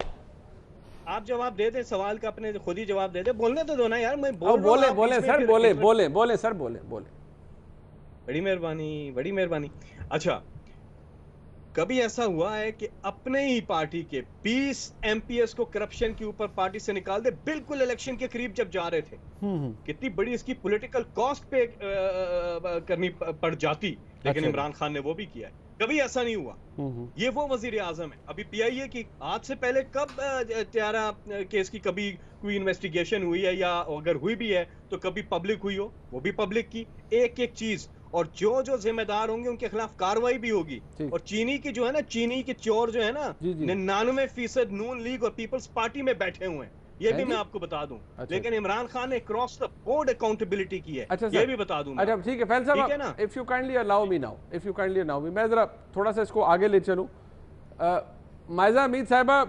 आप जवाब दे दे सवाल का, अपने खुद ही जवाब दे दे, बोलने तो दो ना यार। मैं बोले सर, बोले सर, बोले। बड़ी मेहरबानी। अच्छा, कभी ऐसा हुआ है कि अपने ही पार्टी के 20 MPs को करप्शन के ऊपर पार्टी से निकाल दे, बिल्कुल इलेक्शन के करीब जब जा रहे थे? कितनी बड़ी इसकी पॉलिटिकल कॉस्ट पे करनी पड़ जाती, लेकिन इमरान खान ने वो भी किया है। कभी ऐसा नहीं हुआ। ये वो वजीर आजम है। अभी PIA की आज से पहले कब त्यारा केस की कभी कोई इन्वेस्टिगेशन हुई है, या अगर हुई भी है तो कभी पब्लिक हुई हो? वो भी पब्लिक की एक चीज, और जो जिम्मेदार होंगे उनके खिलाफ कार्रवाई भी होगी। और चीनी की जो है ना, चीनी के चोर जो है ना, 99% नून लीग और पीपल्स पार्टी में बैठे हुए हैं, ये भी मैं आपको बता दूं। लेकिन इमरान खान ने क्रॉस द बोर्ड अकाउंटेबिलिटी की है, ये भी बता दूं। अच्छा ठीक है फैसल साहब, if you kindly allow me, मैं जरा थोड़ा सा इसको आगे ले चलूं। मायजा हमीद साहिबा,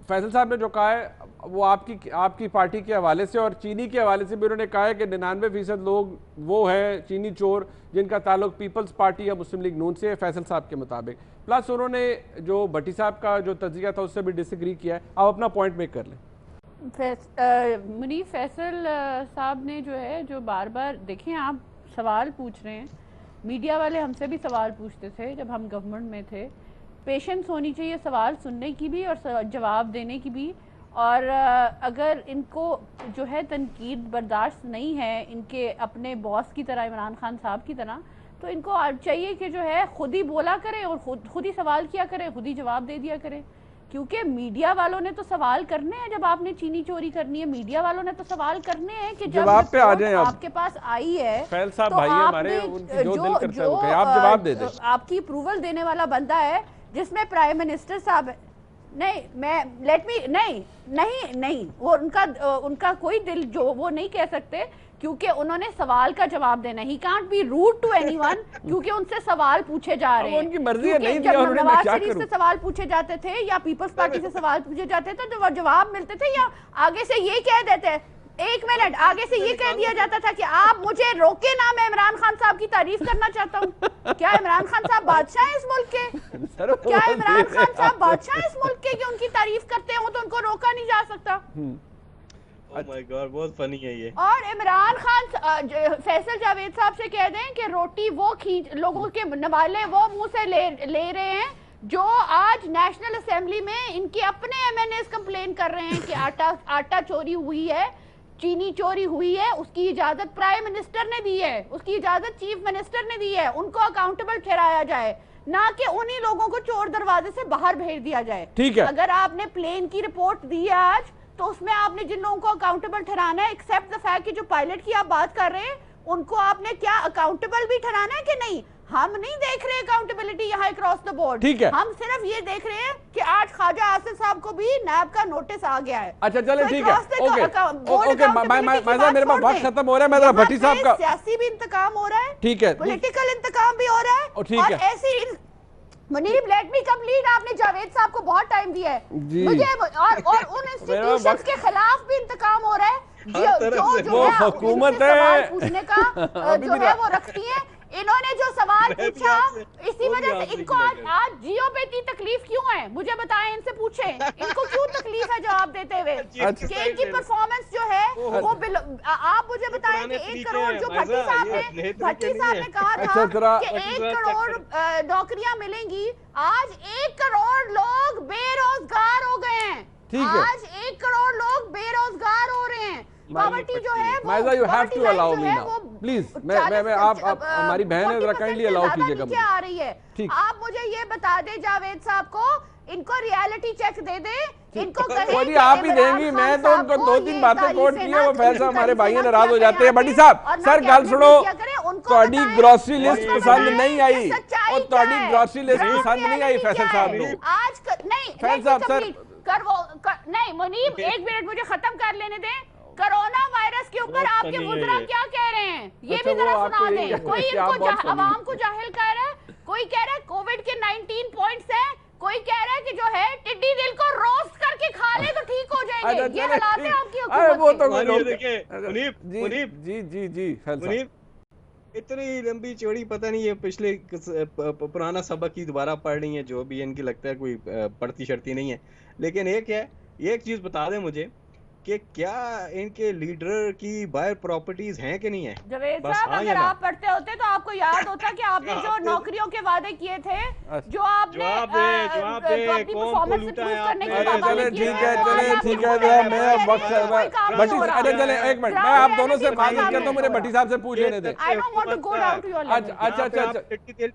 फैसल साहब ने जो कहा है वो आपकी पार्टी के हवाले से और चीनी के हवाले से भी उन्होंने कहा है कि 99% लोग वो है चीनी चोर जिनका ताल्लुक पीपल्स पार्टी या मुस्लिम लीग नून से है, फैसल साहब के मुताबिक। प्लस उन्होंने जो भट्टी साहब का जो तजिया था उससे भी डिसएग्री किया है। आप अपना पॉइंट मेक कर लें। मुनीब फैसल साहब ने जो है, जो बार बार देखें आप सवाल पूछ रहे हैं, मीडिया वाले हमसे भी सवाल पूछते थे जब हम गवर्नमेंट में थे। पेशेंस होनी चाहिए सवाल सुनने की भी और जवाब देने की भी। और अगर इनको जो है तनकीद बर्दाश्त नहीं है इनके अपने बॉस की तरह, इमरान खान साहब की तरह, तो इनको चाहिए कि जो है खुद ही बोला करें और खुद ही सवाल किया करें, खुद ही जवाब दे दिया करें। क्योंकि मीडिया वालों ने तो सवाल करने हैं जब आपने चीनी चोरी करनी है, मीडिया वालों ने तो सवाल करने हैं कि जब आप पे आ जाए आपके पास आई है फैसल साहब भाई हमारे, जो दिल करता है आप जवाब दे दें। आपकी अप्रूवल देने वाला बंदा है जिसमें प्राइम मिनिस्टर साहब नहीं वो उनका कोई दिल जो वो नहीं कह सकते, क्योंकि उन्होंने सवाल का जवाब देना। He can't be rude to anyone, क्योंकि उनसे सवाल पूछे जा रहे हैं। उनकी मर्जी है, नहीं जब नवाज शरीफ से सवाल पूछे जाते थे या पीपल्स पार्टी से सवाल पूछे जाते थे तो जवाब मिलते थे, या आगे से ये कह देते, एक मिनट, आगे से ये कह दिया जाता था कि आप मुझे रोके ना, मैं इमरान खान साहब की तारीफ करना चाहता हूँ। क्या इमरान खान साहब बादशाह है इस मुल्क के? क्या इमरान खान साहब बादशाह है इस मुल्क के कि उनकी तारीफ करते हो तो उनको रोका नहीं जा सकता? Oh my God, बहुत फनी है ये। और इमरान खान फैसल जावेद साहब से कह दें कि रोटी वो खींच लोगों के नवाले वो मुंह से ले रहे हैं जो आज नेशनल असेंबली में इनके अपने MNAs कंप्लेन कर रहे हैं कि आटा चोरी हुई है, चीनी चोरी हुई है। उसकी इजाजत प्राइम मिनिस्टर ने दी है, उसकी इजाजत चीफ मिनिस्टर ने दी है। उनको अकाउंटेबल ठहराया जाए, ना कि उन्हीं लोगों को चोर दरवाजे से बाहर भेज दिया जाए। ठीक है, अगर आपने प्लेन की रिपोर्ट दी है आज, तो उसमें आपने जिन लोगों को अकाउंटेबल ठहराना है, एक्सेप्ट द फैक्ट कि जो पायलट की आप बात कर रहे हैं, उनको आपने क्या अकाउंटेबल भी ठहराना है कि नहीं? हम नहीं देख रहे अकाउंटेबिलिटी यहाँ अक्रॉस द बोर्ड। ठीक है, हम सिर्फ ये देख रहे हैं कि आज ख्वाजा आसिफ साहब को भी नैब का नोटिस आ गया है। अच्छा चले ठीक है, ओके मेरे पास वक्त खत्म हो रहा है। मैं भट्टी साहब का सियासी भी इंतकाम हो रहा है, ठीक है, पॉलिटिकल इंतकाम भी हो रहा है, और ऐसी मुनीब लेट मी कंप्लीट। आपने जावेद साहब को बहुत टाइम दिया है मुझे, और उन इंस्टीट्यूशंस के खिलाफ भी इंतकाम हो रहा है वो हुकूमत है पूछने का जो है वो रखती है। इन्होंने जो सवाल पूछा इसी वजह से इनको आज जियो पे इतनी तकलीफ क्यों है, मुझे बताएं, इनसे पूछें इनको क्यों तकलीफ है जवाब देते हुए कि इनकी परफॉर्मेंस जो है वो आप मुझे बताएं कि 1 करोड़ जो भट्टी साहब ने कहा था कि 1 करोड़ नौकरियां मिलेंगी, आज 1 करोड़ लोग बेरोजगार हो गए हैं। आज 1 करोड़ लोग बेरोजगार हो रहे हैं। पॉवर्टी जो है माइजा, you have to allow me now please. मैं आप हमारी बहन है, जरा काइंडली अलाउ कीजिएगा मुझे। आ रही है, आप मुझे ये बता दें जावेद साहब को, इनको रियलिटी चेक दे दे, इनको कहें आप ही देंगी। मैं तो उनको 2-3 बातें कोट की है, वो फैसला हमारे भाई नाराज हो जाते हैं। भट्टी साहब सर गल सुनो, ਤੁਹਾਡੀ ग्रोसरी लिस्ट पसंद नहीं आई और ਤੁਹਾਡੀ ग्रोसरी लिस्ट पसंद नहीं आई फैसल साहब को। आज नहीं फैसल साहब सर कर वो नहीं मुनीब, 1 मिनट मुझे खत्म कर लेने दें। कोरोना वायरस के ऊपर आपके वुज़रा क्या कह रहे हैं ये भी जरा सुना दें। कोई इनको आवाम को जाहिल कह रहा है, कोई कह रहा है कोविड के 19 पॉइंट्स हैं, कोई कह रहा है कि जो है टिड्डी दिल को रोस्ट करके खा ले तो ठीक हो जाएंगे। ये हालात है आपकी हुकूमत। वो तो मुनीब जी इतनी लंबी चौड़ी पता नहीं, ये पिछले पुराना सबक ही दोबारा पढ़ रही है, जो भी इनकी लगता है कोई पढ़ती शर्ती नहीं है। लेकिन एक चीज बता दें मुझे कि क्या इनके लीडर की बायर प्रॉपर्टीज हैं कि नहीं है? जवेद साहब अगर आप पढ़ते होते तो आपको याद होता कि आपने जो नौकरियों के वादे किए थे, जो आपने अपनी परफॉर्मेंस इंप्रूव करने के बाद चले ठीक है मैं चले 1 मिनट मैं आप दोनों से मांग करता हूं, मुझे भट्टी साहब से पूछ लेने दें। I don't want to go down to your level. अच्छा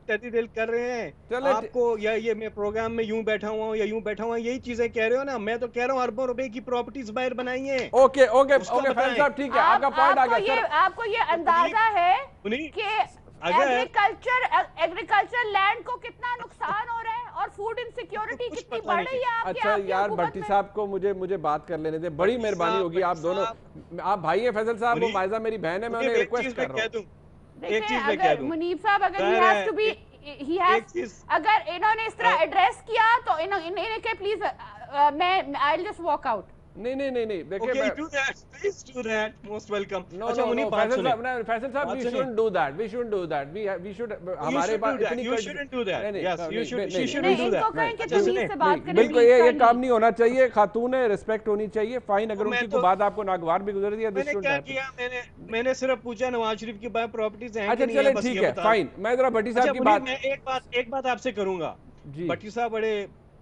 टट्टी दिल कर रहे हैं आपको, या ये मैं प्रोग्राम में यूं बैठा हुआ हूं या यूं बैठा हुआ, यही चीजें कह रहे हो ना। मैं तो कह रहा हूं अरबों रुपए की प्रॉपर्टीज बाहर बनाई। ओके फैसल साहब ठीक है, आपका पॉइंट आ गया। आपको ये अंदाजा है कि एग्रीकल्चर लैंड को कितना नुकसान हो रहा है और फूड इनसिक्योरिटी कितनी बढ़ रही है आपके। अच्छा यार भट्टी साहब को मुझे बात कर लेने दे, बड़ी मेहरबानी होगी। आप दोनों आप भाई हैं फैसल साहब, वो माइजा मेरी बहन है, मैं उन्हें रिक्वेस्ट कर रहा हूं। एक चीज मैं कह दूं मुनीब साहब, अगर इन्होंने इस तरह एड्रेस किया तो इन्हें के प्लीज मैं I will just walk out. नहीं देखिए please do that, most welcome। अच्छा मुनीब फैसल साहब we shouldn't do that we should हमारे पास इतनी you shouldn't do that। yes you shouldn't do that। बिल्कुल ये काम नहीं होना चाहिए, खातून है, रिस्पेक्ट होनी चाहिए। फाइन अगर उनकी कोई बात आपको नागवार भी गुजर दिया। मैंने क्या किया, मैंने सिर्फ पूछा नवाज शरीफ की बाय प्रॉपर्टीज हैं। अच्छा चले ठीक है फाइन, मैं जरा भट्टी साहब की बात एक बात आपसे करूंगा। भट्टी साहब बड़े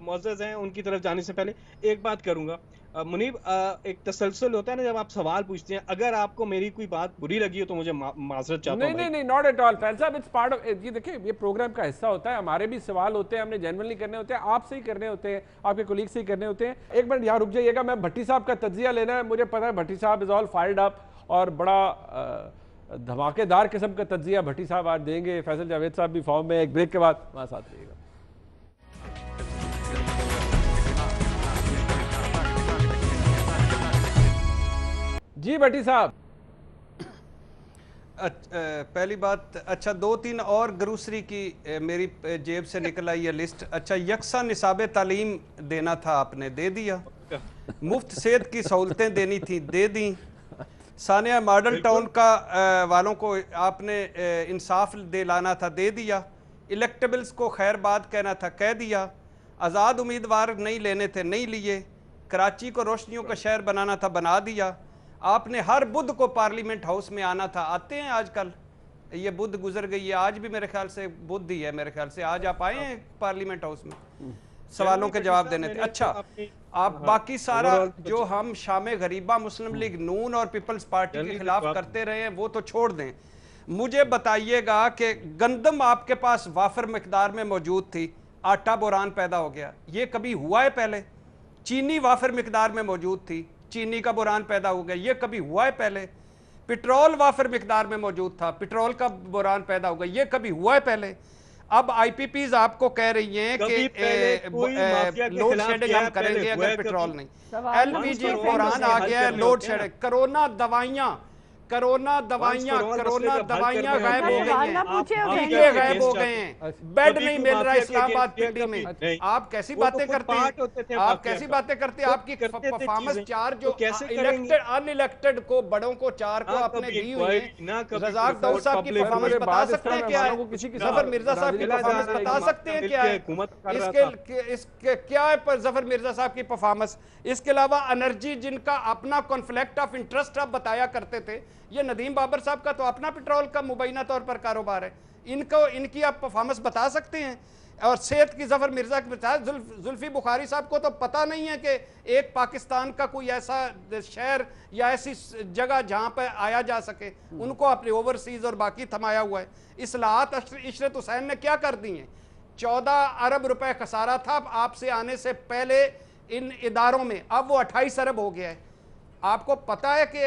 मुअज़्ज़ज़ हैं, उनकी तरफ जाने से पहले एक बात करूंगा। मुनीब एक तसलसल होता है ना जब आप सवाल पूछते हैं, अगर आपको मेरी कोई बात बुरी लगी हो तो मुझे माजरत चाहता हूं। नहीं नॉट एट ऑल फैसल साहब, इट्स पार्ट ऑफ ये। देखिए ये प्रोग्राम का हिस्सा होता है, हमारे भी सवाल होते हैं, हमने जेन्युइनली करने होते हैं, आपसे ही करने होते हैं, आपके कोलीग से ही करने होते हैं। 1 मिनट यहाँ रुक जाइएगा, मैं भट्टी साहब का तज्जिया लेना है। मुझे पता है भट्टी साहब इज ऑल फायर्ड अप और बड़ा धमाकेदार किस्म का तज्जिया भट्टी साहब आज देंगे। फैसल जावेद साहब भी फॉर्म में। एक ब्रेक के बाद वहाँ साथ रहिएगा। जी भट्टी साहब, पहली बात, अच्छा 2-3 और ग्रोसरी की मेरी जेब से निकल आई है लिस्ट। अच्छा यकसा निसाब तालीम देना था, आपने दे दिया। मुफ्त सेहत की सहूलतें देनी थी, दे दी। सानिया मॉडल टाउन का वालों को आपने इंसाफ दिलाना था, दे दिया। इलेक्टेबल्स को खैरबाद कहना था, कह दिया। आज़ाद उम्मीदवार नहीं लेने थे, नहीं लिए। कराची को रोशनियों का शहर बनाना था, बना दिया। आपने हर बुध को पार्लियामेंट हाउस में आना था, आते हैं आजकल। ये बुध गुजर गई है, आज भी मेरे ख्याल से बुध ही है, मेरे ख्याल से आज आप आए हैं पार्लियामेंट हाउस में सवालों के जवाब देने थे। अच्छा आप बाकी सारा जो हम शामे गरीबा मुस्लिम लीग नून और पीपल्स पार्टी के खिलाफ करते रहे हैं वो तो छोड़ दें। मुझे बताइएगा कि गंदम आपके पास वाफर मिकदार में मौजूद थी, आटा बोरान पैदा हो गया, ये कभी हुआ है पहले? चीनी वाफर मिकदार में मौजूद थी, चीनी का बुरान पैदा हो गया, ये कभी हुआ है पहले? पेट्रोल वाफर मिकदार में मौजूद था, पेट्रोल का बुरान पैदा हो गया, ये कभी हुआ है पहले? अब आईपीपीज आपको कह रही हैं कि लोड शेडिंग हम करेंगे अगर पेट्रोल नहीं। एलपीजी बुरान आ गया है, लोड शेडिंग। कोरोना दवाइयां कोरोना दवाइयां गायब हो गई, टीके गायब हो गए हैं, बेड नहीं मिल रहा इस्लामाबाद पिंडी में। आप कैसी बातें करते हैं, आप कैसी बातें करते हैं? आपकी परफॉर्मेंस चार जो इलेक्टेड अनइलेक्टेड को बड़ों को चार को आपने दी हुई है, रज़ाक दाऊद साहब की परफॉर्मेंस बता सकते हैं क्या है? जफर मिर्जा साहब की परफॉर्मेंस बता सकते हैं क्या है? इसके क्या है पर जफर मिर्जा साहब की परफॉर्मेंस? इसके अलावा एनर्जी जिनका अपना कॉन्फ्लिक्ट ऑफ इंटरेस्ट आप बताया करते थे, ये नदीम बाबर साहब का तो अपना पेट्रोल का मुबैना तौर पर कारोबार है, इनकी आप परफॉर्मेंस बता सकते हैं? और सेहत की जफर मिर्जा के बता, जुल्फी बुखारी साहब को तो पता नहीं है कि एक पाकिस्तान का कोई ऐसा शहर या ऐसी जगह जहां पर आया जा सके, उनको अपने ओवरसीज और बाकी थमाया हुआ है। इस्लाहात इशरत हुसैन ने क्या कर दी है? 14 अरब रुपए खसारा था आपसे आने से पहले इन इदारों में, अब वो 28 अरब हो गया है। आपको पता है कि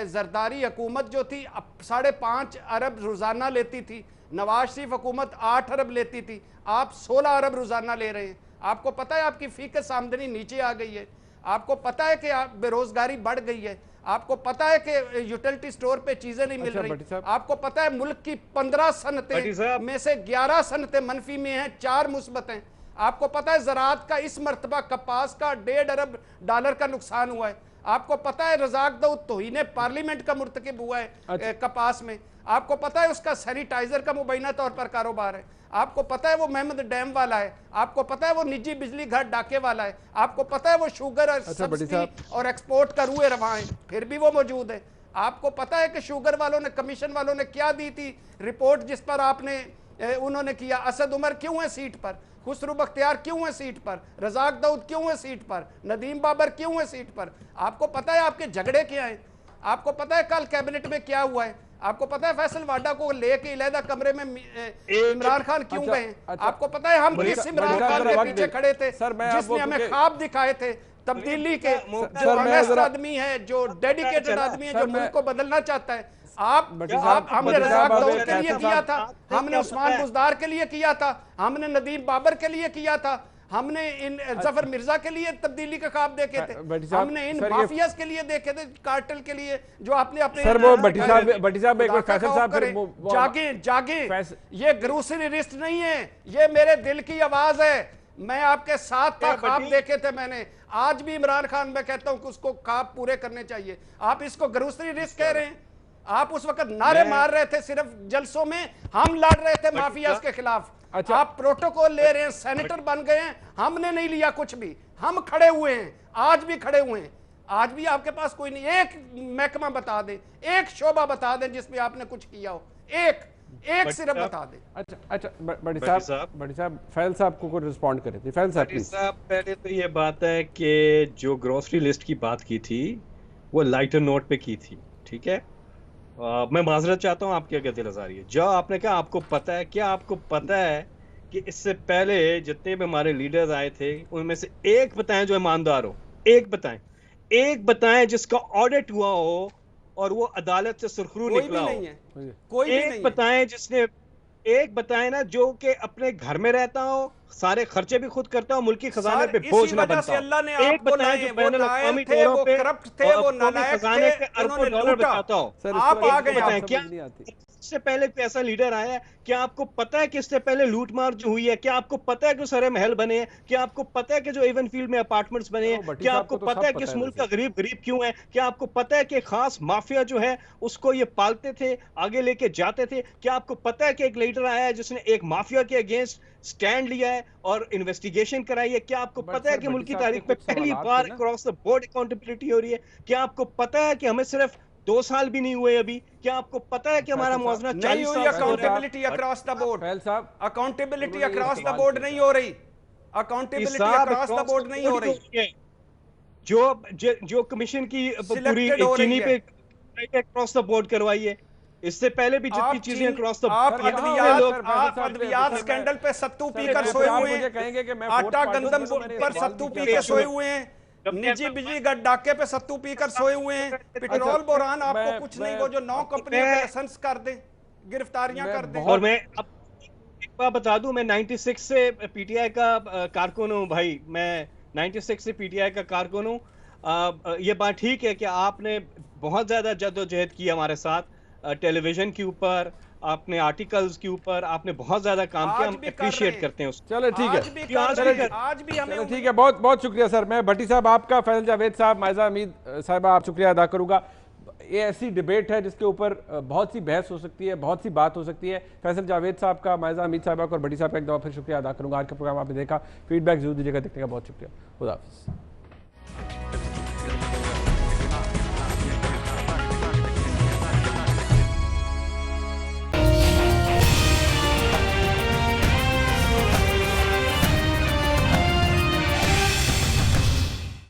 जरदारी हुकूमत जो थी 5.5 अरब रोजाना लेती थी, नवाज शरीफ हुकूमत 8 अरब लेती थी, आप 16 अरब रोजाना ले रहे हैं। आपको पता है आपकी फीकस आमदनी नीचे आ गई है, आपको पता है कि बेरोजगारी बढ़ गई है, आपको पता है कि यूटिलिटी स्टोर पे चीजें नहीं मिल रही, आपको पता है मुल्क की 15 सनतें में से 11 सनतें मनफी में हैं, 4 मुस्बत हैं। आपको पता है ज़राअत का इस मरतबा कपास का $1.5 अरब का नुकसान हुआ है। आपको पता है रज़ाक दाऊद तौहीन पार्लियामेंट का मुर्तकिब हुआ है कपास में। आपको पता है उसका सैनिटाइजर का मुबैना तौर पर कारोबार है। आपको पता है वो महमद डैम वाला है। आपको पता है वो निजी बिजली घर डाके वाला है। आपको पता है वो शुगर और सब्सिडी और एक्सपोर्ट का रूए रवा है, फिर भी वो मौजूद है। आपको पता है कि शुगर वालों ने, कमीशन वालों ने क्या दी थी रिपोर्ट, जिस पर आपने उन्होंने किया? असद उमर क्यों है सीट पर? खुसरू बख्तियार क्यों है सीट पर? रज़ाक दाऊद क्यों है सीट पर? नदीम बाबर क्यों है सीट पर? आपको पता है आपके झगड़े क्या हैं? आपको पता है कल कैबिनेट में क्या हुआ है? आपको पता है फैसल वाडा को लेके इलेदा कमरे में इमरान खान क्यों गए? आपको पता है हम किस इमरान खान के पीछे खड़े थे जिसने हमें ख्वाब दिखाए थे तब्दीली के? जो ऑनेस्ट आदमी है, जो डेडिकेटेड आदमी है, जो मुल्क को बदलना चाहता है। हमने रज़ाक दाऊद के लिए किया था, हमने उस्मान बुज़दार के लिए किया था, हमने नदीम बाबर के लिए किया था, हमने इन जफर मिर्जा के लिए तब्दीली का ख्वाब देखे थे, हमने इन माफियाज के लिए देखे थे, कार्टेल के लिए, जो आपने अपने सर वो भट्टी साहब एक बार फैसल साहब जागे ये ग्रोसरी लिस्ट नहीं है, ये मेरे दिल की आवाज है। मैं आपके साथ था, ख्वाब देखे थे मैंने। आज भी इमरान खान मैं कहता हूं कि उसको ख्वाब पूरे करने चाहिए। आप इसको ग्रोसरी लिस्ट कह रहे हैं? आप उस वक्त नारे मार रहे थे सिर्फ जलसों में, हम लड़ रहे थे माफियाज के खिलाफ। अच्छा, आप प्रोटोकॉल ले रहे हैं, सेनेटर बन गए हैं, हमने नहीं लिया कुछ भी, हम खड़े हुए हैं, आज भी खड़े हुए हैं। आज भी आपके पास कोई नहीं, एक महकमा बता दें, एक शोबा बता दें जिसमें आपने कुछ किया हो, एक सिर्फ बता दें। अच्छा बड़ी साहब फैल साहब को रिस्पॉन्ड करे थे। फैल साहब पहले तो ये बात है कि जो ग्रोसरी लिस्ट की बात की थी वो लाइटर नोट पे की थी, ठीक है? मैं माजरत चाहता हूँ आपकी अगर दिल आजारी है। जो आपने कहा आपको पता है, क्या आपको पता है कि इससे पहले जितने भी हमारे लीडर्स आए थे उनमें से एक बताएं जो ईमानदार हो, एक बताएं जिसका ऑडिट हुआ हो और वो अदालत से सुरखरू निकला हो? कोई एक बताएं जिसने, एक बताएं ना जो कि अपने घर में रहता हो, सारे खर्चे भी खुद करता हो, मुल्क की खजाने पे बोझ ना बनता हो। एक बताएं जो बैनुल अक़वामी तौरों पे खजाने के अरबों डॉलर बचाता हो। आप आ गए, क्या इससे पहले कोई ऐसा लीडर आया है? क्या आपको पता है कि इससे पहले लूटमार जो हुई है? क्या आपको पता है कि सारे महल बने हैं? क्या आपको पता है कि जो एवन फील्ड में अपार्टमेंट्स बने हैं? क्या आपको पता है कि इस मुल्क का गरीब क्यों है? क्या आपको पता है कि खास माफिया जो है उसको ये पालते थे, आगे लेके जाते थे? क्या आपको पता है कि एक लीडर आया है जिसने एक माफिया के अगेंस्ट स्टैंड लिया है और इन्वेस्टिगेशन कराई है? क्या आपको पता है कि मुल्क की तारीख में पहली बार अक्रॉस द बोर्ड अकाउंटेबिलिटी हो रही है? क्या आपको पता है कि हमें सिर्फ 2 साल भी नहीं हुए अभी? क्या आपको पता है कि हमारा मुआवजा 40 साल? Accountability across the board, accountability across the board नहीं हो रही, अकाउंटेबिलिटी अक्रॉस द बोर्ड नहीं हो रही। जो कमीशन की पूरी चीनी पे अक्रॉस द बोर्ड करवाई है, इससे पहले भी जितनी चीजें अक्रॉस द बोर्ड, आप अद्वियात स्कैंडल पे सत्तू पीकर सोए हुए हैं, आटा गंदम पर सत्तू पी के सोए हुए हैं, निजी बिजली डाके पे सत्तू पीकर सोए हुए हैं, पेट्रोल बोरान आपको कुछ नहीं, वो जो 9 कंपनियों के लाइसेंस कर दें, गिरफ्तारियां कर दें। और मैं अब एक बात बता दूं, मैं 96 से पीटीआई का कारकुन हूं भाई, मैं 96 से पीटीआई का कारकुन हूं। ये बात ठीक है कि आपने बहुत ज़्यादा जद्दोजहद की हमारे साथ, टेलीविज़न के ऊपर, आपने आर्टिकल्स के ऊपर आपने बहुत ज़्यादा काम किया, हम अप्रिशिएट करते हैं उसको। चलो ठीक है, आज भी हमें ठीक है, बहुत बहुत शुक्रिया सर। मैं भट्टी साहब आपका, फैसल जावेद साहब, मायजा हमीद साहिबा, आप शुक्रिया अदा करूँगा। ये ऐसी डिबेट है जिसके ऊपर बहुत सी बहस हो सकती है, बहुत सी बात हो सकती है। फैसल जावेद साहब का, मायजा हमीद साहिबा का और भट्टी साहब का एक दफ़ा फिर शुक्रिया अदा करूँगा। आज का प्रोग्राम आपने देखा, फीडबैक जरूर दीजिएगा। देखने का बहुत शुक्रिया। खुदा हाफिज़।